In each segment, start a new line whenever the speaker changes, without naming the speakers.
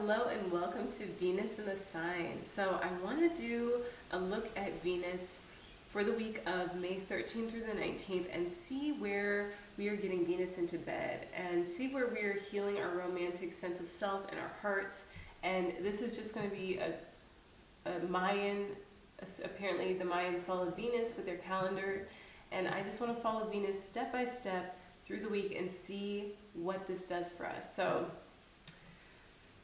Hello and welcome to Venus in the Sign. So I want to do a look at Venus for the week of May 13th through the 19th and see where we are getting Venus into bed and see where we are healing our romantic sense of self and our heart. And this is just going to be a Mayan, apparently the Mayans followed Venus with their calendar, and I just want to follow Venus step by step through the week and see what this does for us. So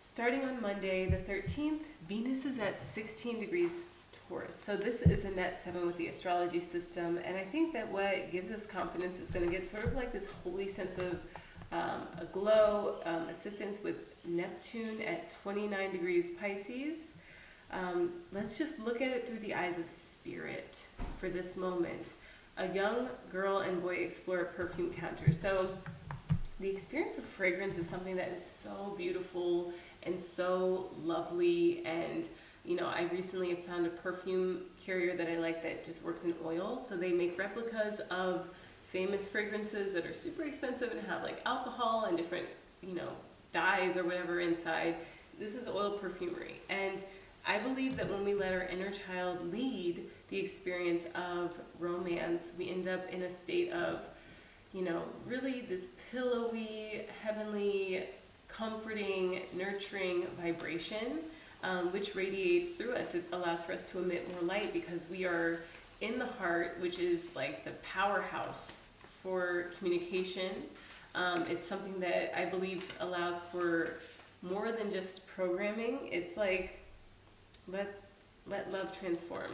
starting on Monday the 13th, Venus is at 16 degrees Taurus. So this is a net 7 with the astrology system, and I think that what gives us confidence is going to get sort of like this holy sense of a glow, assistance with Neptune at 29 degrees Pisces. Let's just look at it through the eyes of spirit for this moment. A young girl and boy explore a perfume counter. So the experience of fragrance is something that is so beautiful and so lovely. And, you know, I recently have found a perfume carrier that I like that just works in oil. So they make replicas of famous fragrances that are super expensive and have like alcohol and different, you know, dyes or whatever inside. This is oil perfumery. And I believe that when we let our inner child lead the experience of romance, we end up in a state of, you know, really this pillowy, heavenly, comforting, nurturing vibration, which radiates through us. It allows for us to emit more light because we are in the heart, which is like the powerhouse for communication. It's something that I believe allows for more than just programming. It's like, let love transform.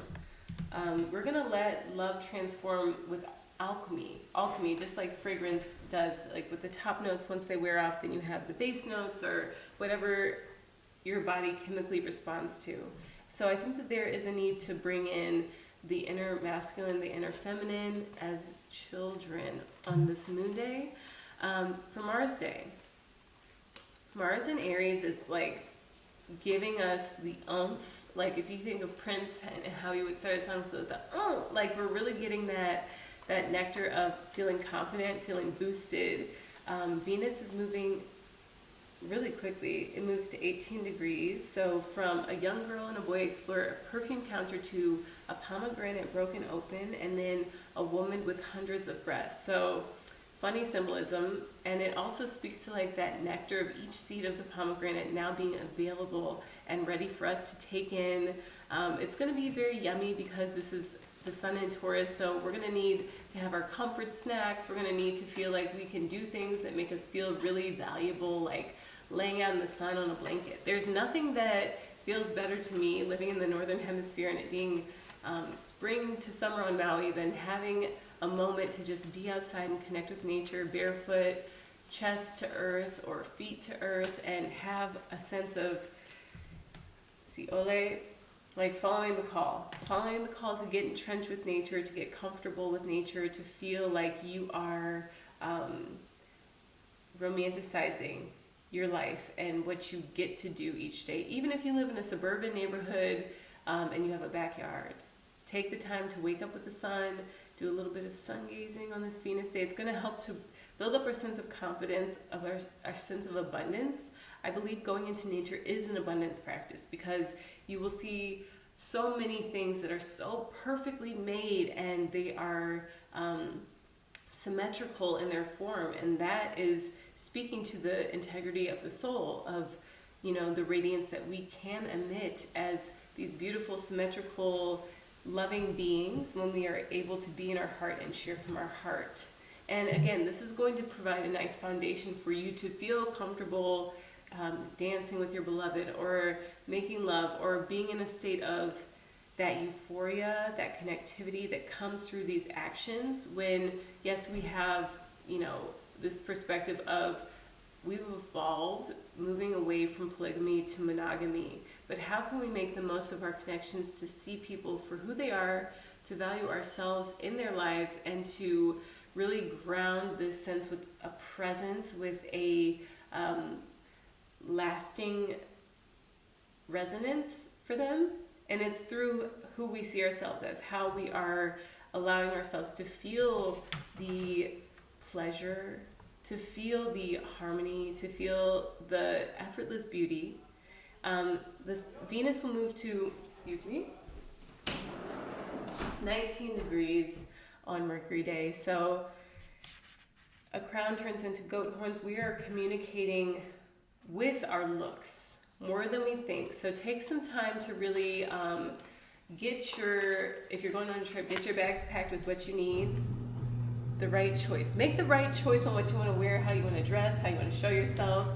We're gonna let love transform with alchemy, just like fragrance does. Like with the top notes, once they wear off, then you have the base notes or whatever your body chemically responds to. So I think that there is a need to bring in the inner masculine, the inner feminine as children on this moon day. For Mars Day, Mars in Aries is like giving us the oomph. Like if you think of Prince and how he would start a song, so the like we're really getting that nectar of feeling confident, feeling boosted. Venus is moving really quickly. It moves to 18 degrees. So from a young girl and a boy explore a perfume counter to a pomegranate broken open, and then a woman with hundreds of breasts. So funny symbolism, and it also speaks to like that nectar of each seed of the pomegranate now being available and ready for us to take in. It's going to be very yummy because this is the sun in Taurus, so we're going to need to have our comfort snacks. We're going to need to feel like we can do things that make us feel really valuable, like laying out in the sun on a blanket. There's nothing that feels better to me living in the northern hemisphere and it being spring to summer on Maui than having a moment to just be outside and connect with nature, barefoot, chest to earth or feet to earth, and have a sense of like following the call to get entrenched with nature, to get comfortable with nature, to feel like you are romanticizing your life and what you get to do each day. Even if you live in a suburban neighborhood and you have a backyard, take the time to wake up with the sun, do a little bit of sun gazing on this Venus day. It's going to help to build up our sense of confidence, of our sense of abundance. I believe going into nature is an abundance practice because you will see so many things that are so perfectly made and they are symmetrical in their form, and that is speaking to the integrity of the soul, of, you know, the radiance that we can emit as these beautiful, symmetrical, loving beings when we are able to be in our heart and share from our heart. And again, this is going to provide a nice foundation for you to feel comfortable dancing with your beloved or making love or being in a state of that euphoria, that connectivity that comes through these actions when, yes, we have, you know, this perspective of we've evolved moving away from polygamy to monogamy, but how can we make the most of our connections to see people for who they are, to value ourselves in their lives, and to really ground this sense with a presence, with a lasting resonance for them. And it's through who we see ourselves as, how we are allowing ourselves to feel the pleasure, to feel the harmony, to feel the effortless beauty, This Venus will move to, 19 degrees on Mercury Day. So a crown turns into goat horns. We are communicating with our looks more than we think. So take some time to really if you're going on a trip, get your bags packed with what you need, the right choice. Make the right choice on what you want to wear, how you want to dress, how you want to show yourself.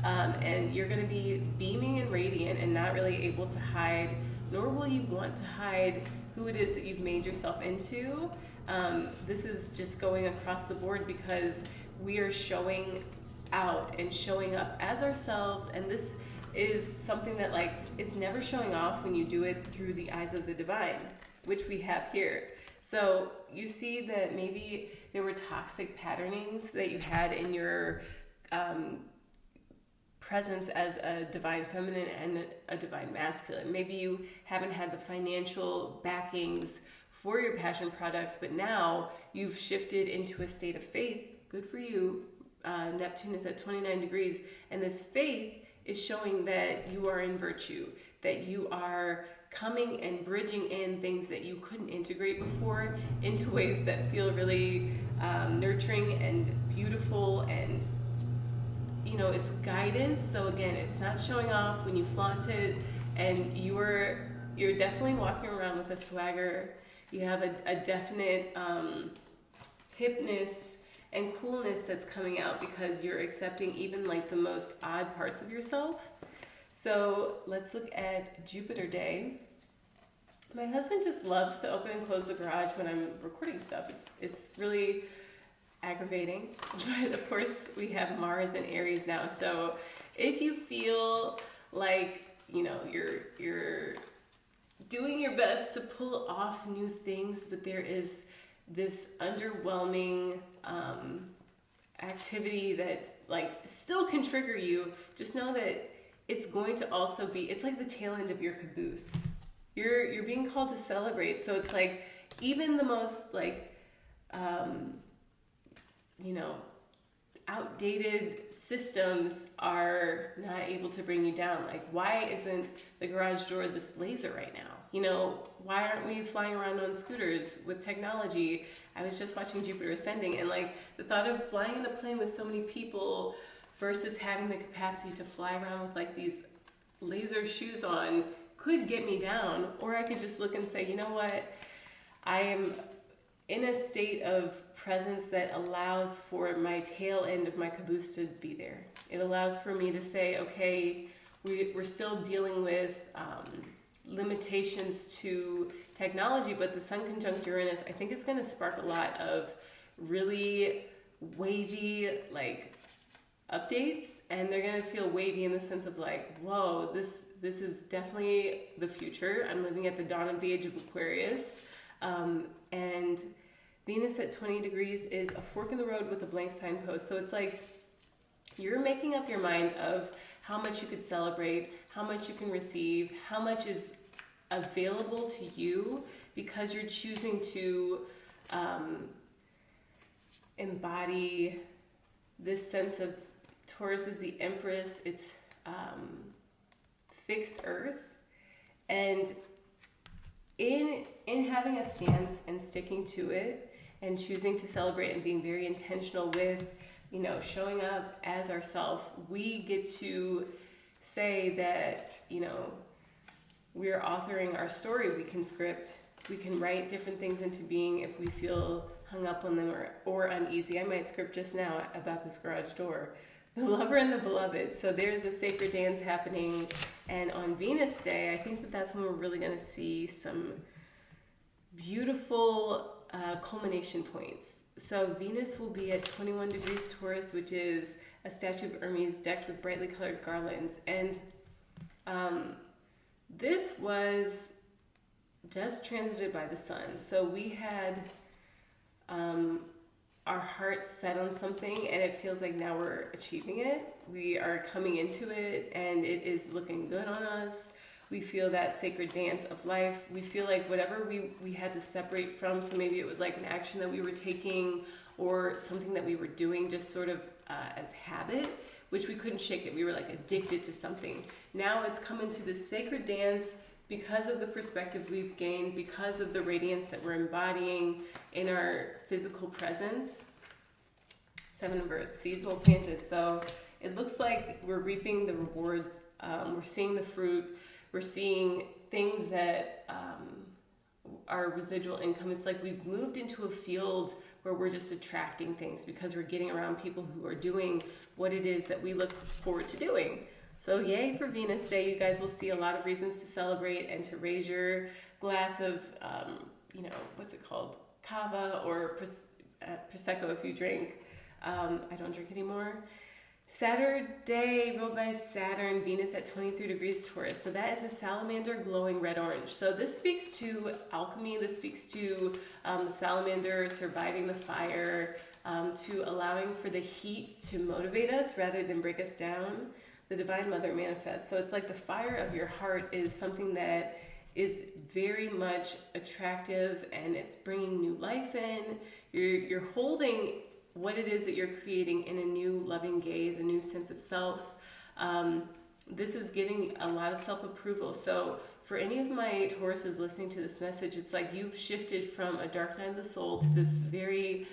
And you're going to be beaming and radiant and not really able to hide, nor will you want to hide who it is that you've made yourself into. This is just going across the board because we are showing out and showing up as ourselves, and this is something that, like, it's never showing off when you do it through the eyes of the divine, which we have here. So you see that maybe there were toxic patternings that you had in your presence as a divine feminine and a divine masculine. Maybe you haven't had the financial backings for your passion products, but now you've shifted into a state of faith. Good for you. Neptune is at 29 degrees, and this faith is showing that you are in virtue, that you are coming and bridging in things that you couldn't integrate before into ways that feel really nurturing and beautiful, and it's guidance. So again, it's not showing off when you flaunt it, and you're definitely walking around with a swagger. You have a definite hipness and coolness that's coming out because you're accepting even like the most odd parts of yourself. So let's look at Jupiter Day. My husband just loves to open and close the garage when I'm recording stuff. It's really aggravating, but of course we have Mars and Aries now. So if you feel like you're doing your best to pull off new things, but there is this underwhelming activity that like still can trigger you, just know that it's going to also be, it's like the tail end of your caboose. You're being called to celebrate. So it's like even the most like outdated systems are not able to bring you down. Like, why isn't the garage door this laser right now? Why aren't we flying around on scooters with technology? I was just watching Jupiter Ascending, and like the thought of flying in a plane with so many people versus having the capacity to fly around with like these laser shoes on could get me down. Or I could just look and say, you know what? I am in a state of presence that allows for my tail end of my caboose to be there. It allows for me to say, okay, we're still dealing with limitations to technology, but the Sun conjunct Uranus, I think, is going to spark a lot of really wavy like updates, and they're going to feel wavy in the sense of like, whoa, this is definitely the future. I'm living at the dawn of the age of Aquarius, and Venus at 20 degrees is a fork in the road with a blank signpost. So it's like you're making up your mind of how much you could celebrate, how much you can receive, how much is available to you, because you're choosing to embody this sense of Taurus is the Empress. It's fixed earth, and in having a stance and sticking to it and choosing to celebrate and being very intentional with showing up as ourselves, we get to say that we're authoring our story. We can script, we can write different things into being if we feel hung up on them or uneasy. I might script just now about this garage door, the lover and the beloved. So there's a sacred dance happening, and on Venus Day, I think that's when we're really going to see some beautiful culmination points. So Venus will be at 21 degrees Taurus, which is a statue of Hermes decked with brightly colored garlands. And this was just transited by the sun. So we had our hearts set on something, and it feels like now we're achieving it. We are coming into it, and it is looking good on us. We feel that sacred dance of life. We feel like whatever we had to separate from, so maybe it was like an action that we were taking or something that we were doing just sort of as habit, which we couldn't shake it. We were like addicted to something. now it's come into this sacred dance because of the perspective we've gained, because of the radiance that we're embodying in our physical presence. 7 of Earth, seeds well planted. So it looks like we're reaping the rewards. We're seeing the fruit. We're seeing things that are residual income. It's like we've moved into a field where we're just attracting things because we're getting around people who are doing what it is that we look forward to doing. So yay for Venus Day. You guys will see a lot of reasons to celebrate and to raise your glass of, what's it called? Cava or Prosecco if you drink. I don't drink anymore. Saturday, ruled by Saturn, Venus at 23 degrees Taurus. So that is a salamander glowing red-orange. So this speaks to alchemy. This speaks to the salamander surviving the fire, to allowing for the heat to motivate us rather than break us down. The Divine Mother manifests. So it's like the fire of your heart is something that is very much attractive, and it's bringing new life in. You're holding what it is that you're creating in a new loving gaze, a new sense of self. This is giving a lot of self-approval. So for any of my Tauruses listening to this message, it's like you've shifted from a dark night of the soul to this very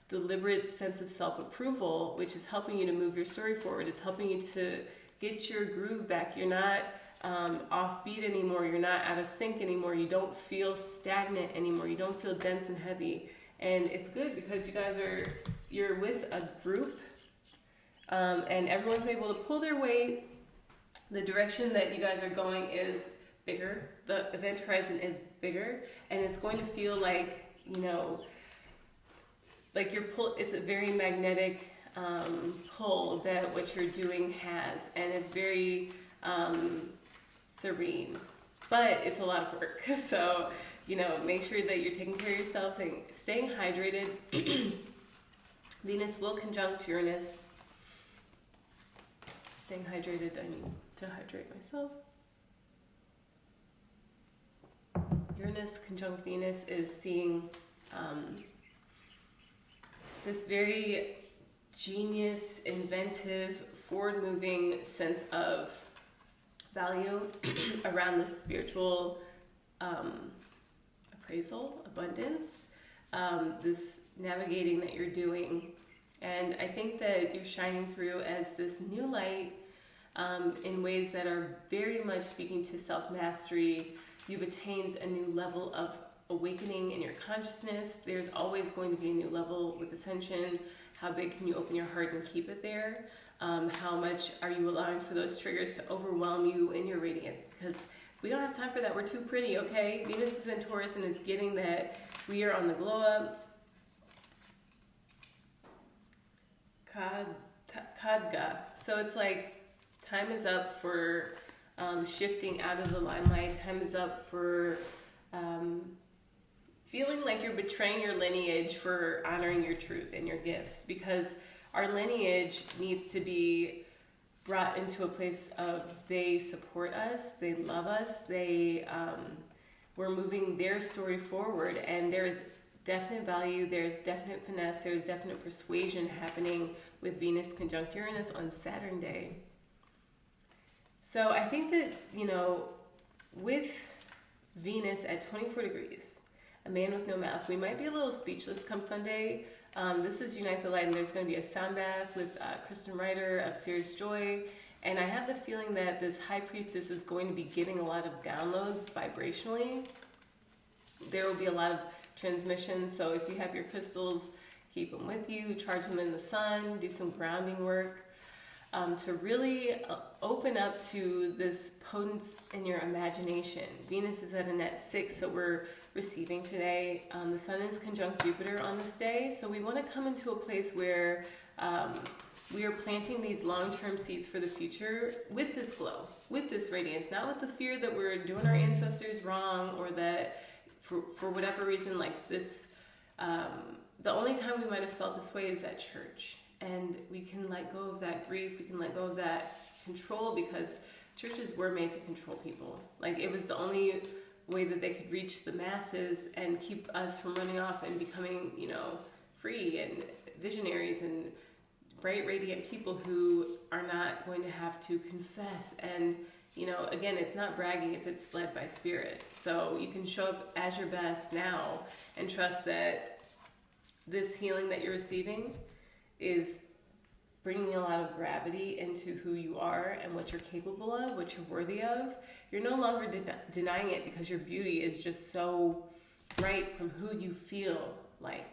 deliberate sense of self-approval, which is helping you to move your story forward. It's helping you to get your groove back. You're not offbeat anymore. You're not out of sync anymore. You don't feel stagnant anymore. You don't feel dense and heavy. And it's good because you guys you're with a group, and everyone's able to pull their weight. The direction that you guys are going is bigger. The event horizon is bigger, and it's going to feel like, like it's a very magnetic pull that what you're doing has, and it's very serene, but it's a lot of work. So, make sure that you're taking care of yourself, staying hydrated. Venus will conjunct Uranus. Staying hydrated, I need to hydrate myself. Uranus conjunct Venus is seeing this very genius, inventive, forward-moving sense of value around the spiritual appraisal, abundance, this navigating that you're doing. And I think that you're shining through as this new light in ways that are very much speaking to self-mastery. You've attained a new level of awakening in your consciousness. There's always going to be a new level with ascension. How big can you open your heart and keep it there? How much are you allowing for those triggers to overwhelm you in your radiance? Because we don't have time for that. We're too pretty, okay? Venus is in Taurus, and it's giving that we are on the glow up. Khadga. So it's like time is up for shifting out of the limelight. Time is up for feeling like you're betraying your lineage for honoring your truth and your gifts, because our lineage needs to be brought into a place of they support us, they love us, we're moving their story forward, and there's definite value, there's definite finesse, there's definite persuasion happening with Venus conjunct Uranus on Saturn Day. So I think that, with Venus at 24 degrees, a man with no mouth, we might be a little speechless come Sunday. This is Unite the Light, and there's going to be a sound bath with Kristen Ryder of Serious Joy. And I have the feeling that this High Priestess is going to be giving a lot of downloads vibrationally. There will be a lot of transmission, so if you have your crystals, keep them with you, charge them in the sun, do some grounding work to really open up to this potence in your imagination. Venus is at a net 6, so we're receiving today. The sun is conjunct Jupiter on this day, so we want to come into a place where we are planting these long-term seeds for the future with this glow, with this radiance, not with the fear that we're doing our ancestors wrong, or that for whatever reason, like this, the only time we might have felt this way is at church. And we can let go of that grief, we can let go of that control, because churches were made to control people. Like, it was the only way that they could reach the masses and keep us from running off and becoming, free and visionaries and bright, radiant people who are not going to have to confess and You know, again, it's not bragging if it's led by spirit. So you can show up as your best now and trust that this healing that you're receiving is bringing a lot of gravity into who you are and what you're capable of, what you're worthy of. You're no longer denying it because your beauty is just so bright from who you feel like.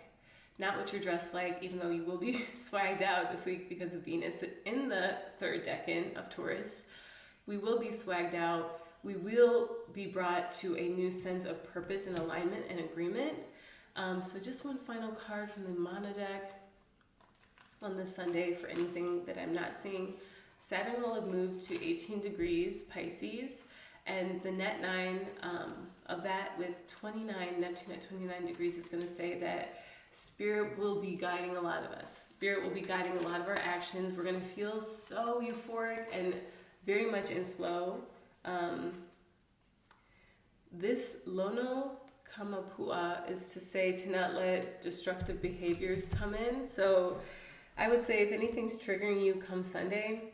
Not what you're dressed like, even though you will be swagged out this week because of Venus in the third decan of Taurus. We will be swagged out. We will be brought to a new sense of purpose and alignment and agreement. So just one final card from the Mana deck on this Sunday for anything that I'm not seeing. Saturn will have moved to 18 degrees Pisces, and the net 9 of that with 29, Neptune at 29 degrees is going to say that Spirit will be guiding a lot of us. Spirit will be guiding a lot of our actions. We're going to feel so euphoric and very much in flow. This Lono Kamapua is to say to not let destructive behaviors come in. So I would say if anything's triggering you come Sunday,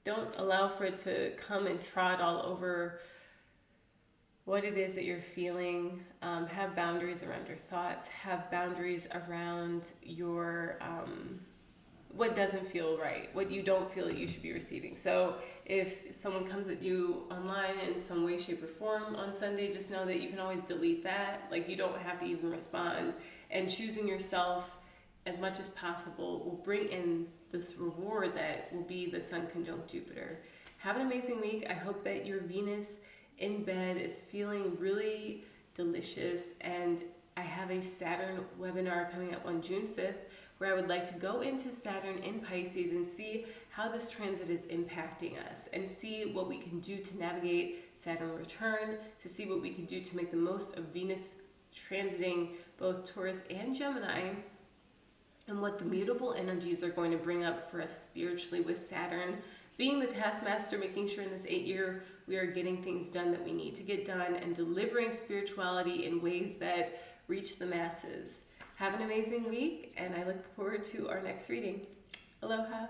don't allow for it to come and trot all over what it is that you're feeling. Have boundaries around your thoughts. Have boundaries around your what doesn't feel right, what you don't feel that you should be receiving. So if someone comes at you online in some way, shape, or form on Sunday, just know that you can always delete that. Like, you don't have to even respond. And choosing yourself as much as possible will bring in this reward that will be the Sun conjunct Jupiter. Have an amazing week. I hope that your Venus in bed is feeling really delicious. And I have a Saturn webinar coming up on June 5th where I would like to go into Saturn in Pisces and see how this transit is impacting us and see what we can do to navigate Saturn return, to see what we can do to make the most of Venus transiting both Taurus and Gemini, and what the mutable energies are going to bring up for us spiritually with Saturn being the taskmaster, making sure in this 8-year we are getting things done that we need to get done and delivering spirituality in ways that reach the masses. Have an amazing week, and I look forward to our next reading. Aloha.